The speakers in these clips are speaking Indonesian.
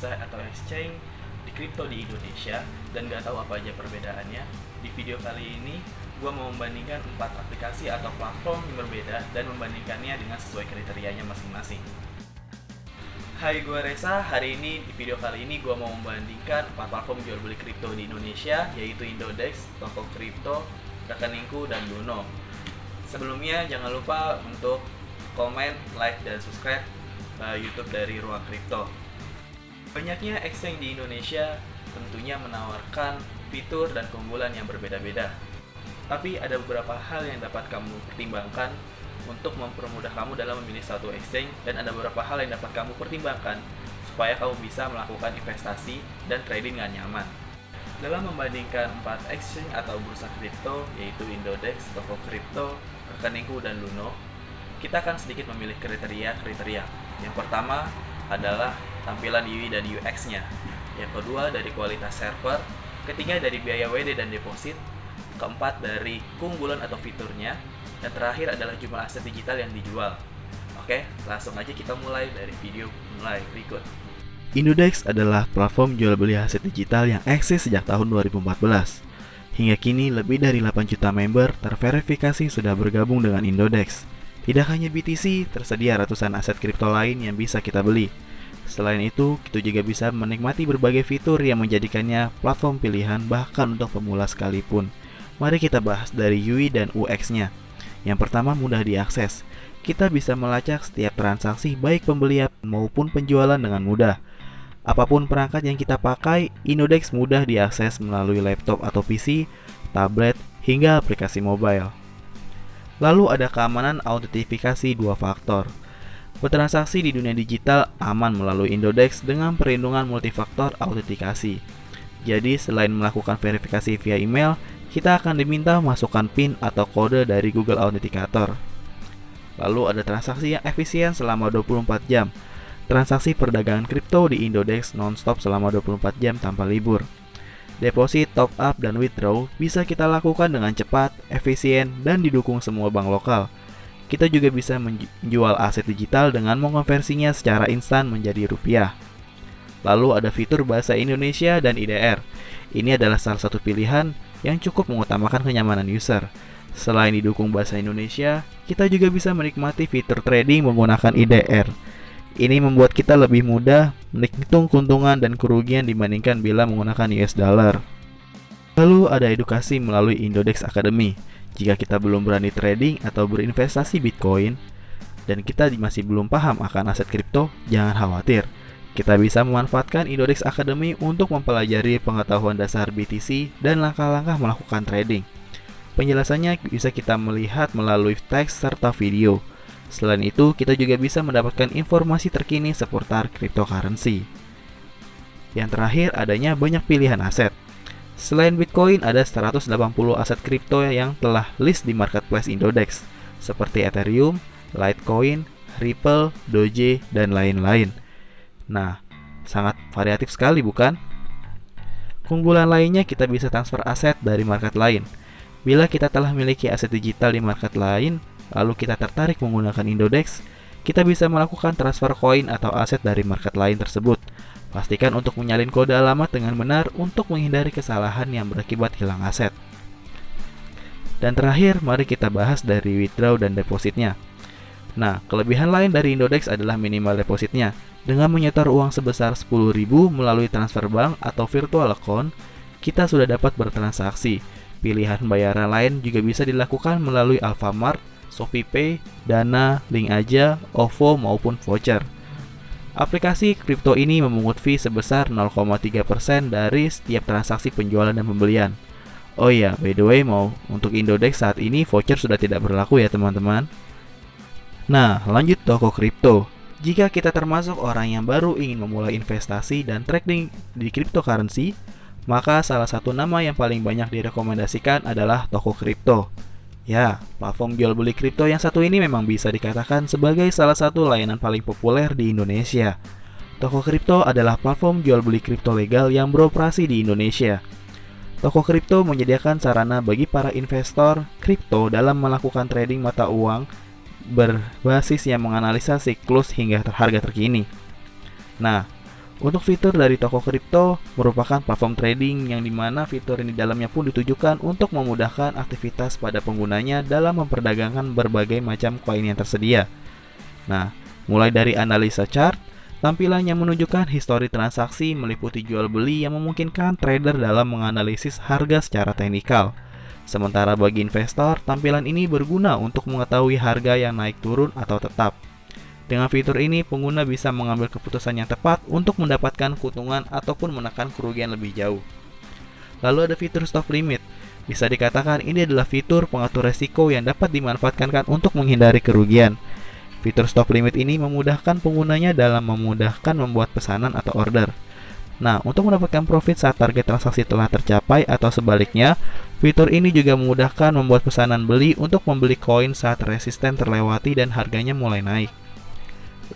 bursa atau exchange di kripto di Indonesia dan nggak tahu apa aja perbedaannya, di video kali ini gue mau membandingkan 4 aplikasi atau platform yang berbeda dan membandingkannya dengan sesuai kriterianya masing-masing. Hai, gue Reza. Hari ini di video kali ini gue mau membandingkan 4 platform jual beli kripto di Indonesia, yaitu Indodex, Toko Kripto, Rekeningku, dan Luno. Sebelumnya jangan lupa untuk komen, like, dan subscribe YouTube dari Ruang Kripto. Banyaknya exchange di Indonesia tentunya menawarkan fitur dan keunggulan yang berbeda-beda. Tapi ada beberapa hal yang dapat kamu pertimbangkan untuk mempermudah kamu dalam memilih satu exchange, dan ada beberapa hal yang dapat kamu pertimbangkan supaya kamu bisa melakukan investasi dan trading dengan nyaman. Dalam membandingkan 4 exchange atau bursa kripto, yaitu Indodex, Toko Kripto, Rekeningku, dan Luno, kita akan sedikit memilih kriteria. Yang pertama adalah tampilan UI dan UX-nya. Yang kedua dari kualitas server. Ketiga dari biaya WD dan deposit. Keempat dari keunggulan atau fiturnya. Dan terakhir adalah jumlah aset digital yang dijual. Oke, langsung aja kita mulai dari video berikut. Indodex adalah platform jual beli aset digital yang eksis sejak tahun 2014. Hingga kini lebih dari 8 juta member terverifikasi sudah bergabung dengan Indodex. Tidak hanya BTC, tersedia ratusan aset kripto lain yang bisa kita beli. Selain itu, kita juga bisa menikmati berbagai fitur yang menjadikannya platform pilihan bahkan untuk pemula sekalipun. Mari kita bahas dari UI dan UX-nya. Yang pertama, mudah diakses. Kita bisa melacak setiap transaksi baik pembelian maupun penjualan dengan mudah. Apapun perangkat yang kita pakai, Indodex mudah diakses melalui laptop atau PC, tablet, hingga aplikasi mobile. Lalu ada keamanan autentifikasi 2 faktor. Bertransaksi di dunia digital aman melalui Indodex dengan perlindungan multifaktor autentikasi. Jadi selain melakukan verifikasi via email, kita akan diminta masukkan PIN atau kode dari Google Authenticator. Lalu ada transaksi yang efisien selama 24 jam. Transaksi perdagangan kripto di Indodex non-stop selama 24 jam tanpa libur. Deposit, top up, dan withdraw bisa kita lakukan dengan cepat, efisien, dan didukung semua bank lokal. Kita juga bisa menjual aset digital dengan mengonversinya secara instan menjadi rupiah. Lalu ada fitur bahasa Indonesia dan IDR. Ini adalah salah satu pilihan yang cukup mengutamakan kenyamanan user. Selain didukung bahasa Indonesia, kita juga bisa menikmati fitur trading menggunakan IDR. Ini membuat kita lebih mudah menghitung keuntungan dan kerugian dibandingkan bila menggunakan US dollar. Lalu ada edukasi melalui Indodex Academy. Jika kita belum berani trading atau berinvestasi Bitcoin dan kita masih belum paham akan aset kripto, jangan khawatir. Kita bisa memanfaatkan Indodex Academy untuk mempelajari pengetahuan dasar BTC dan langkah-langkah melakukan trading. Penjelasannya bisa kita melihat melalui teks serta video. Selain itu, kita juga bisa mendapatkan informasi terkini seputar cryptocurrency. Yang terakhir, adanya banyak pilihan aset. Selain Bitcoin, ada 180 aset kripto yang telah list di marketplace Indodex, seperti Ethereum, Litecoin, Ripple, Doge, dan lain-lain. Nah, sangat variatif sekali bukan? Keunggulan lainnya, kita bisa transfer aset dari market lain. Bila kita telah memiliki aset digital di market lain, lalu kita tertarik menggunakan Indodex, kita bisa melakukan transfer koin atau aset dari market lain tersebut. Pastikan untuk menyalin kode alamat dengan benar untuk menghindari kesalahan yang berakibat hilang aset. Dan terakhir, mari kita bahas dari withdraw dan depositnya. Nah, kelebihan lain dari Indodex adalah minimal depositnya. Dengan menyetor uang sebesar 10.000 melalui transfer bank atau virtual account, kita sudah dapat bertransaksi. Pilihan bayaran lain juga bisa dilakukan melalui Alfamart, ShopeePay, Dana, Link Aja, OVO, maupun voucher. Aplikasi kripto ini memungut fee sebesar 0,3% dari setiap transaksi penjualan dan pembelian. Oh iya, by the way, untuk Indodex saat ini voucher sudah tidak berlaku ya teman-teman. Nah, lanjut Toko Kripto. Jika kita termasuk orang yang baru ingin memulai investasi dan trading di cryptocurrency, maka salah satu nama yang paling banyak direkomendasikan adalah Toko Kripto. Ya, platform jual beli kripto yang satu ini memang bisa dikatakan sebagai salah satu layanan paling populer di Indonesia. Toko Kripto adalah platform jual beli kripto legal yang beroperasi di Indonesia. Toko Kripto menyediakan sarana bagi para investor kripto dalam melakukan trading mata uang berbasis yang menganalisa siklus hingga harga terkini. Nah, Untuk fitur dari toko kripto merupakan platform trading yang dimana fitur ini dalamnya pun ditujukan untuk memudahkan aktivitas pada penggunanya dalam memperdagangkan berbagai macam koin yang tersedia. Nah, mulai dari analisa chart, tampilan yang menunjukkan histori transaksi meliputi jual beli yang memungkinkan trader dalam menganalisis harga secara teknikal. Sementara bagi investor, tampilan ini berguna untuk mengetahui harga yang naik turun atau tetap. Dengan fitur ini, pengguna bisa mengambil keputusan yang tepat untuk mendapatkan keuntungan ataupun menekan kerugian lebih jauh. Lalu ada fitur stop limit. Bisa dikatakan ini adalah fitur pengatur resiko yang dapat dimanfaatkan untuk menghindari kerugian. Fitur stop limit ini memudahkan penggunanya dalam memudahkan membuat pesanan atau order. Nah, untuk mendapatkan profit saat target transaksi telah tercapai atau sebaliknya, fitur ini juga memudahkan membuat pesanan beli untuk membeli koin saat resisten terlewati dan harganya mulai naik.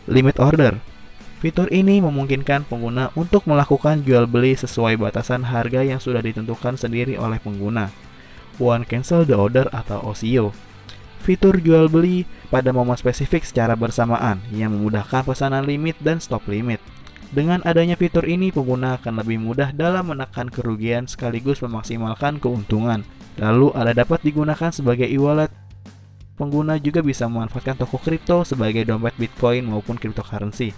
Limit order. Fitur ini memungkinkan pengguna untuk melakukan jual beli sesuai batasan harga yang sudah ditentukan sendiri oleh pengguna. One cancel the order atau OCO. Fitur jual beli pada momen spesifik secara bersamaan yang memudahkan pesanan limit dan stop limit. Dengan adanya fitur ini, pengguna akan lebih mudah dalam menekan kerugian sekaligus memaksimalkan keuntungan. Lalu ada dapat digunakan sebagai e-wallet. Pengguna juga bisa memanfaatkan toko kripto sebagai dompet Bitcoin maupun cryptocurrency.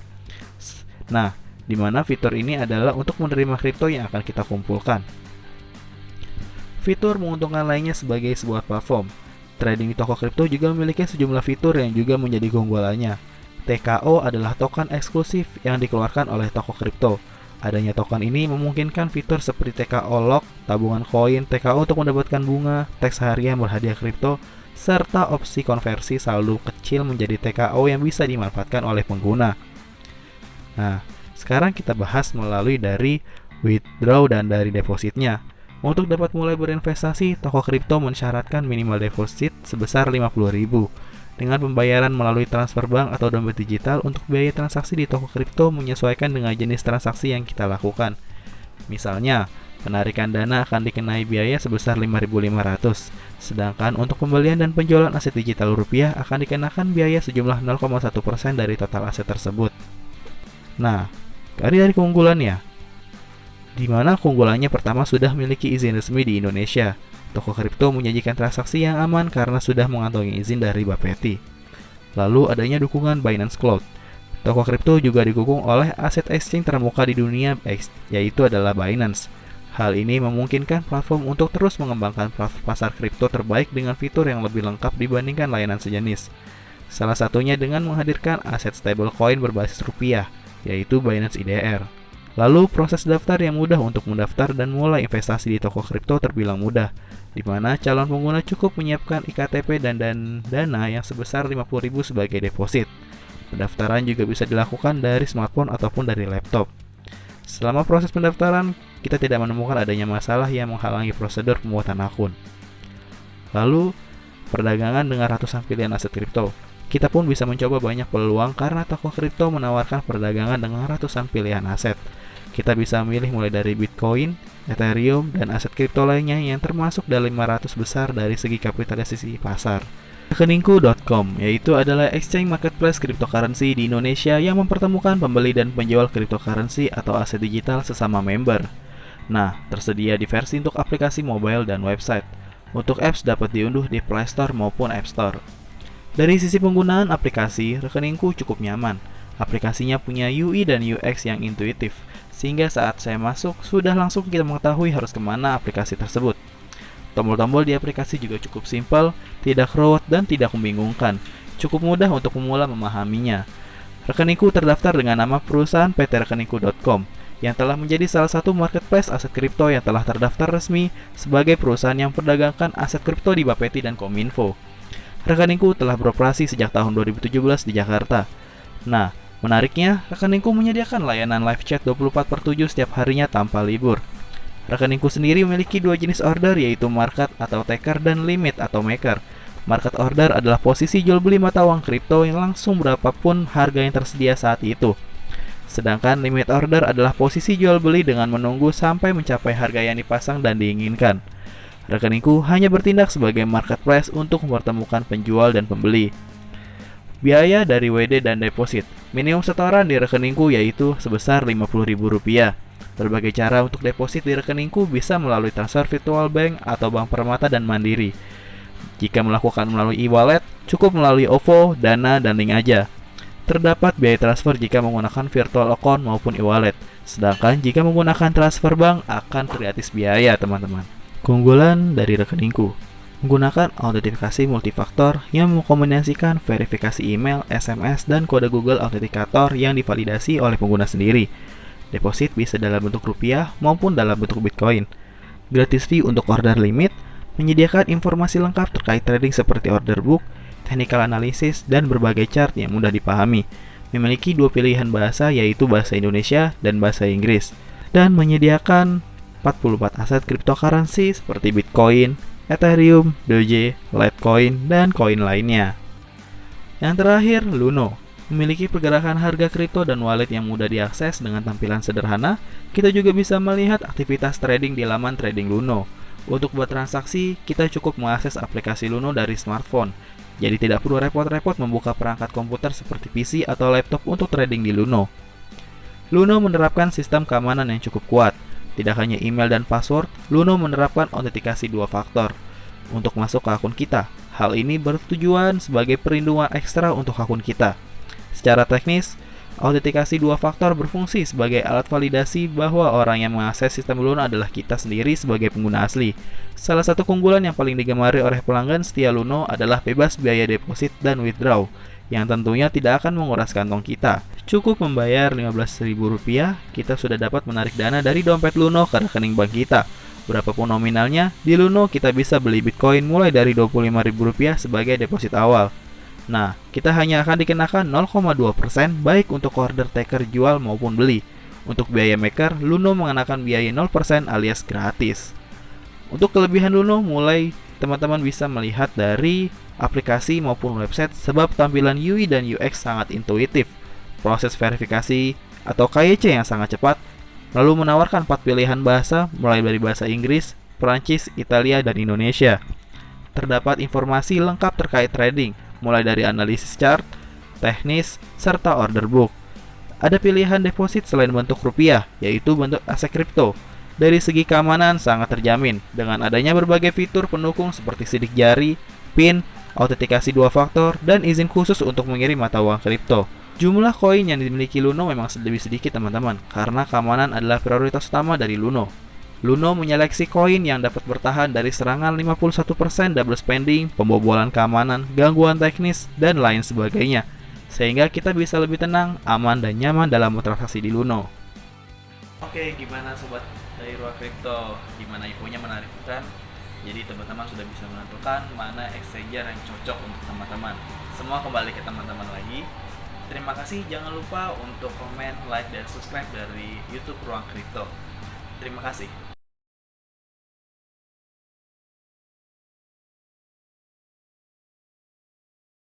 Nah, di mana fitur ini adalah untuk menerima kripto yang akan kita kumpulkan. Fitur menguntungkan lainnya sebagai sebuah platform. Trading di toko kripto juga memiliki sejumlah fitur yang juga menjadi keunggulannya. TKO adalah token eksklusif yang dikeluarkan oleh toko kripto. Adanya token ini memungkinkan fitur seperti TKO lock, tabungan koin, TKO untuk mendapatkan bunga, teks harian berhadiah kripto, serta opsi konversi saldo kecil menjadi TKO yang bisa dimanfaatkan oleh pengguna. Nah, sekarang kita bahas melalui dari withdraw dan dari depositnya. Untuk dapat mulai berinvestasi, toko kripto mensyaratkan minimal deposit sebesar 50.000. Dengan pembayaran melalui transfer bank atau dompet digital, untuk biaya transaksi di toko kripto menyesuaikan dengan jenis transaksi yang kita lakukan. Misalnya, penarikan dana akan dikenai biaya sebesar 5.500, sedangkan untuk pembelian dan penjualan aset digital rupiah akan dikenakan biaya sejumlah 0,1% dari total aset tersebut. Nah, dari keunggulannya, di mana keunggulannya pertama sudah memiliki izin resmi di Indonesia. Toko kripto menyajikan transaksi yang aman karena sudah mengantongi izin dari Bapeti. Lalu adanya dukungan Binance Cloud. Toko kripto juga didukung oleh aset exchange terbuka di dunia, yaitu adalah Binance. Hal ini memungkinkan platform untuk terus mengembangkan pasar kripto terbaik dengan fitur yang lebih lengkap dibandingkan layanan sejenis. Salah satunya dengan menghadirkan aset stablecoin berbasis rupiah, yaitu Binance IDR. Lalu proses daftar yang mudah untuk mendaftar dan mulai investasi di toko kripto terbilang mudah, di mana calon pengguna cukup menyiapkan iktp dan dana yang sebesar 50.000 sebagai deposit. Pendaftaran juga bisa dilakukan dari smartphone ataupun dari laptop. Selama proses pendaftaran, kita tidak menemukan adanya masalah yang menghalangi prosedur pembuatan akun. Lalu, perdagangan dengan ratusan pilihan aset kripto. Kita pun bisa mencoba banyak peluang karena toko kripto menawarkan perdagangan dengan ratusan pilihan aset. Kita bisa memilih mulai dari Bitcoin, Ethereum, dan aset kripto lainnya yang termasuk dalam 500 besar dari segi kapitalisasi pasar. Rekeningku.com, yaitu adalah exchange marketplace cryptocurrency di Indonesia yang mempertemukan pembeli dan penjual cryptocurrency atau aset digital sesama member. Nah, tersedia di versi untuk aplikasi mobile dan website. Untuk apps dapat diunduh di Play Store maupun App Store. Dari sisi penggunaan aplikasi, Rekeningku cukup nyaman. Aplikasinya punya UI dan UX yang intuitif, sehingga saat saya masuk, sudah langsung kita mengetahui harus kemana aplikasi tersebut. Tombol-tombol di aplikasi juga cukup simpel, tidak ruwet dan tidak membingungkan. Cukup mudah untuk pemula memahaminya. Rekeningku terdaftar dengan nama perusahaan PT Rekeningku.com yang telah menjadi salah satu marketplace aset kripto yang telah terdaftar resmi sebagai perusahaan yang memperdagangkan aset kripto di Bapeti dan Kominfo. Rekeningku telah beroperasi sejak tahun 2017 di Jakarta. Nah, menariknya, Rekeningku menyediakan layanan live chat 24/7 setiap harinya tanpa libur. Rekeningku sendiri memiliki dua jenis order, yaitu market atau taker dan limit atau maker. Market order adalah posisi jual beli mata uang kripto yang langsung berapapun harga yang tersedia saat itu. Sedangkan limit order adalah posisi jual beli dengan menunggu sampai mencapai harga yang dipasang dan diinginkan. Rekeningku hanya bertindak sebagai marketplace untuk mempertemukan penjual dan pembeli. Biaya dari WD dan deposit. Minimum setoran di rekeningku yaitu sebesar Rp50.000. Berbagai cara untuk deposit di rekeningku bisa melalui transfer virtual bank atau Bank Permata dan Mandiri. Jika melakukan melalui e-wallet, cukup melalui OVO, Dana, dan Link aja. Terdapat biaya transfer jika menggunakan virtual account maupun e-wallet. Sedangkan jika menggunakan transfer bank akan gratis biaya, teman-teman. Keunggulan dari rekeningku. Menggunakan autentifikasi multifaktor yang mengkombinasikan verifikasi email, SMS, dan kode Google Authenticator yang divalidasi oleh pengguna sendiri. Deposit bisa dalam bentuk rupiah maupun dalam bentuk Bitcoin. Gratis fee untuk order limit, menyediakan informasi lengkap terkait trading seperti order book, technical analysis, dan berbagai chart yang mudah dipahami. Memiliki dua pilihan bahasa yaitu bahasa Indonesia dan bahasa Inggris. Dan menyediakan 44 aset cryptocurrency seperti Bitcoin, Ethereum, Doge, Litecoin, dan koin lainnya. Yang terakhir, Luno. Memiliki pergerakan harga kripto dan wallet yang mudah diakses dengan tampilan sederhana. Kita juga bisa melihat aktivitas trading di laman trading Luno. Untuk buat transaksi, kita cukup mengakses aplikasi Luno dari smartphone. Jadi tidak perlu repot-repot membuka perangkat komputer seperti PC atau laptop untuk trading di Luno. Luno menerapkan sistem keamanan yang cukup kuat. Tidak hanya email dan password, Luno menerapkan autentikasi 2 faktor untuk masuk ke akun kita. Hal ini bertujuan sebagai perlindungan ekstra untuk akun kita. Secara teknis, autentikasi 2 faktor berfungsi sebagai alat validasi bahwa orang yang mengakses sistem Luno adalah kita sendiri sebagai pengguna asli. Salah satu keunggulan yang paling digemari oleh pelanggan setia Luno adalah bebas biaya deposit dan withdraw, yang tentunya tidak akan menguras kantong kita. Cukup membayar Rp15.000, kita sudah dapat menarik dana dari dompet Luno ke rekening bank kita. Berapapun nominalnya, di Luno kita bisa beli Bitcoin mulai dari Rp25.000 sebagai deposit awal. Nah, kita hanya akan dikenakan 0,2% baik untuk order taker jual maupun beli. Untuk biaya maker, Luno mengenakan biaya 0% alias gratis. Untuk kelebihan Luno, mulai teman-teman bisa melihat dari aplikasi maupun website sebab tampilan UI dan UX sangat intuitif. Proses verifikasi atau KYC yang sangat cepat, lalu menawarkan 4 pilihan bahasa mulai dari bahasa Inggris, Perancis, Italia, dan Indonesia. Terdapat informasi lengkap terkait trading, mulai dari analisis chart, teknis, serta order book. Ada pilihan deposit selain bentuk rupiah, yaitu bentuk aset kripto. Dari segi keamanan sangat terjamin, dengan adanya berbagai fitur pendukung seperti sidik jari, PIN, autentikasi 2 faktor, dan izin khusus untuk mengirim mata uang kripto. Jumlah koin yang dimiliki Luno memang lebih sedikit, teman-teman, karena keamanan adalah prioritas utama dari Luno. Luno menyeleksi koin yang dapat bertahan dari serangan 51% double spending, pembobolan keamanan, gangguan teknis, dan lain sebagainya, sehingga kita bisa lebih tenang, aman, dan nyaman dalam bertransaksi di Luno. Oke, gimana sobat dari Ruang Kripto? Gimana infonya, menarik bukan? Jadi teman-teman sudah bisa menentukan mana exchanger yang cocok untuk teman-teman. Semua kembali ke teman-teman lagi. Terima kasih, jangan lupa untuk komen, like, dan subscribe dari YouTube Ruang Kripto. Terima kasih.